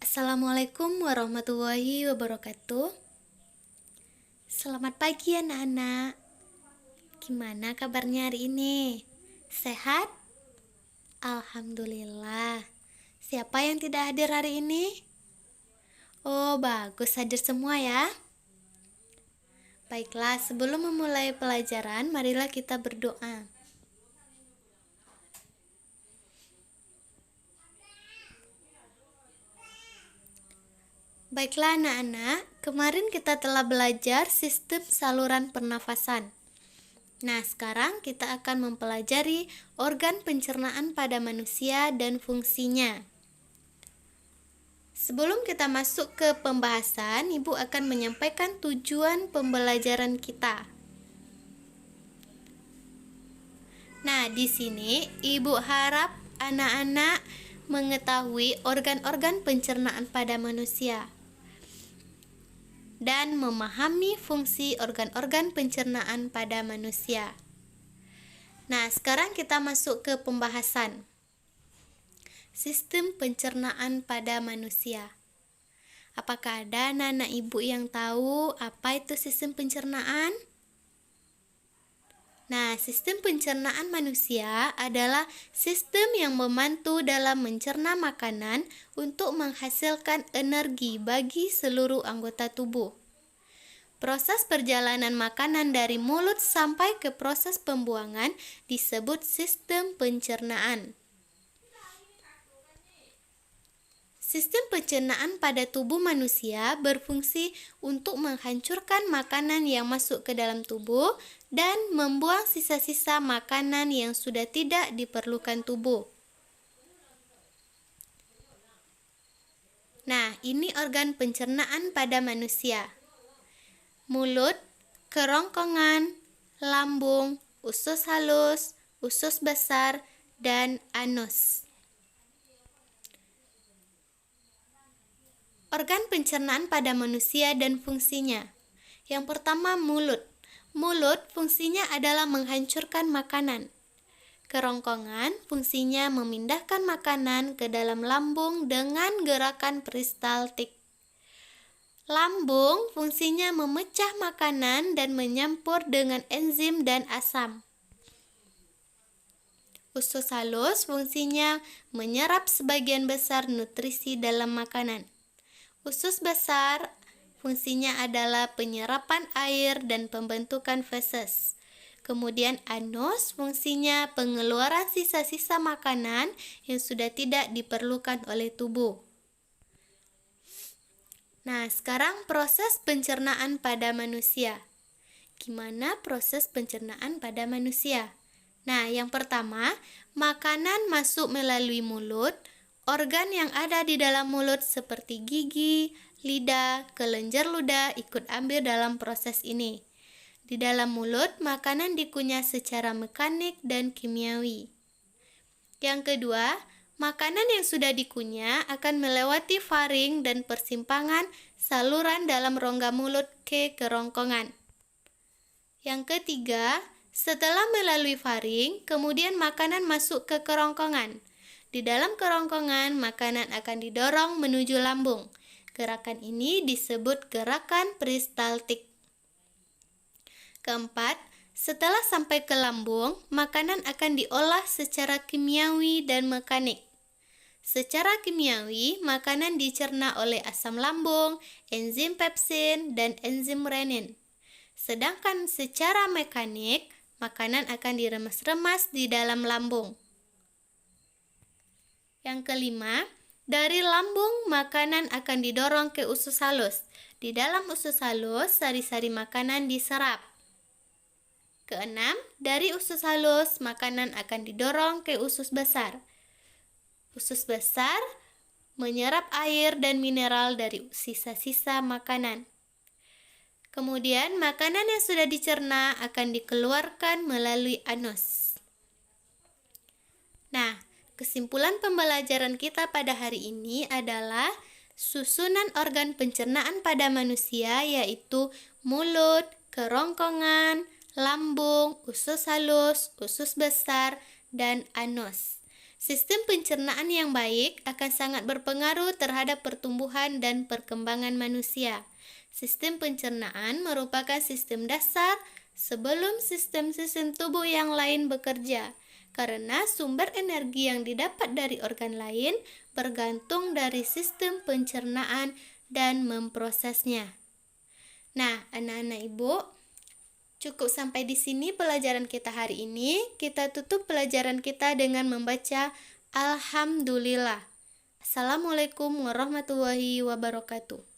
Assalamualaikum warahmatullahi wabarakatuh. Selamat pagi anak-anak. Gimana kabarnya hari ini? Sehat? Alhamdulillah. Siapa yang tidak hadir hari ini? Oh, bagus hadir semua ya. Baiklah, sebelum memulai pelajaran, marilah kita berdoa. Baiklah anak-anak, kemarin kita telah belajar sistem saluran pernafasan. Nah, sekarang kita akan mempelajari organ pencernaan pada manusia dan fungsinya. Sebelum kita masuk ke pembahasan, Ibu akan menyampaikan tujuan pembelajaran kita. Nah, di sini Ibu harap anak-anak mengetahui organ-organ pencernaan pada manusia dan memahami fungsi organ-organ pencernaan pada manusia. Nah, sekarang kita masuk ke pembahasan. Sistem pencernaan pada manusia. Apakah ada anak-anak ibu yang tahu apa itu sistem pencernaan? Nah, sistem pencernaan manusia adalah sistem yang membantu dalam mencerna makanan untuk menghasilkan energi bagi seluruh anggota tubuh. Proses perjalanan makanan dari mulut sampai ke proses pembuangan disebut sistem pencernaan. Sistem pencernaan pada tubuh manusia berfungsi untuk menghancurkan makanan yang masuk ke dalam tubuh dan membuang sisa-sisa makanan yang sudah tidak diperlukan tubuh. Nah, ini organ pencernaan pada manusia. Mulut, kerongkongan, lambung, usus halus, usus besar, dan anus. Organ pencernaan pada manusia dan fungsinya. Yang pertama, mulut. Mulut fungsinya adalah menghancurkan makanan. Kerongkongan fungsinya memindahkan makanan ke dalam lambung dengan gerakan peristaltik. Lambung fungsinya memecah makanan dan menyampur dengan enzim dan asam. Usus halus fungsinya menyerap sebagian besar nutrisi dalam makanan. Usus besar fungsinya adalah penyerapan air dan pembentukan feses. Kemudian anus fungsinya pengeluaran sisa-sisa makanan yang sudah tidak diperlukan oleh tubuh. Nah, sekarang proses pencernaan pada manusia. Gimana proses pencernaan pada manusia? Nah, yang pertama, makanan masuk melalui mulut. Organ yang ada di dalam mulut seperti gigi, lidah, kelenjar ludah ikut ambil dalam proses ini. Di dalam mulut, makanan dikunyah secara mekanik dan kimiawi. Yang kedua, makanan yang sudah dikunyah akan melewati faring dan persimpangan saluran dalam rongga mulut ke kerongkongan. Yang ketiga, setelah melalui faring, kemudian makanan masuk ke kerongkongan. Di dalam kerongkongan, makanan akan didorong menuju lambung. Gerakan ini disebut gerakan peristaltik. Keempat, setelah sampai ke lambung, makanan akan diolah secara kimiawi dan mekanik. Secara kimiawi, makanan dicerna oleh asam lambung, enzim pepsin, dan enzim renin. Sedangkan secara mekanik, makanan akan diremas-remas di dalam lambung. Yang kelima, dari lambung makanan akan didorong ke usus halus. Di dalam usus halus, sari-sari makanan diserap. Keenam, dari usus halus makanan akan didorong ke usus besar. Usus besar menyerap air dan mineral dari sisa-sisa makanan. Kemudian, makanan yang sudah dicerna akan dikeluarkan melalui anus. Nah, kesimpulan pembelajaran kita pada hari ini adalah susunan organ pencernaan pada manusia yaitu mulut, kerongkongan, lambung, usus halus, usus besar, dan anus. Sistem pencernaan yang baik akan sangat berpengaruh terhadap pertumbuhan dan perkembangan manusia. Sistem pencernaan merupakan sistem dasar sebelum sistem-sistem tubuh yang lain bekerja, karena sumber energi yang didapat dari organ lain bergantung dari sistem pencernaan dan memprosesnya. Nah, anak-anak ibu, cukup sampai di sini pelajaran kita hari ini. Kita tutup pelajaran kita dengan membaca Alhamdulillah. Assalamualaikum warahmatullahi wabarakatuh.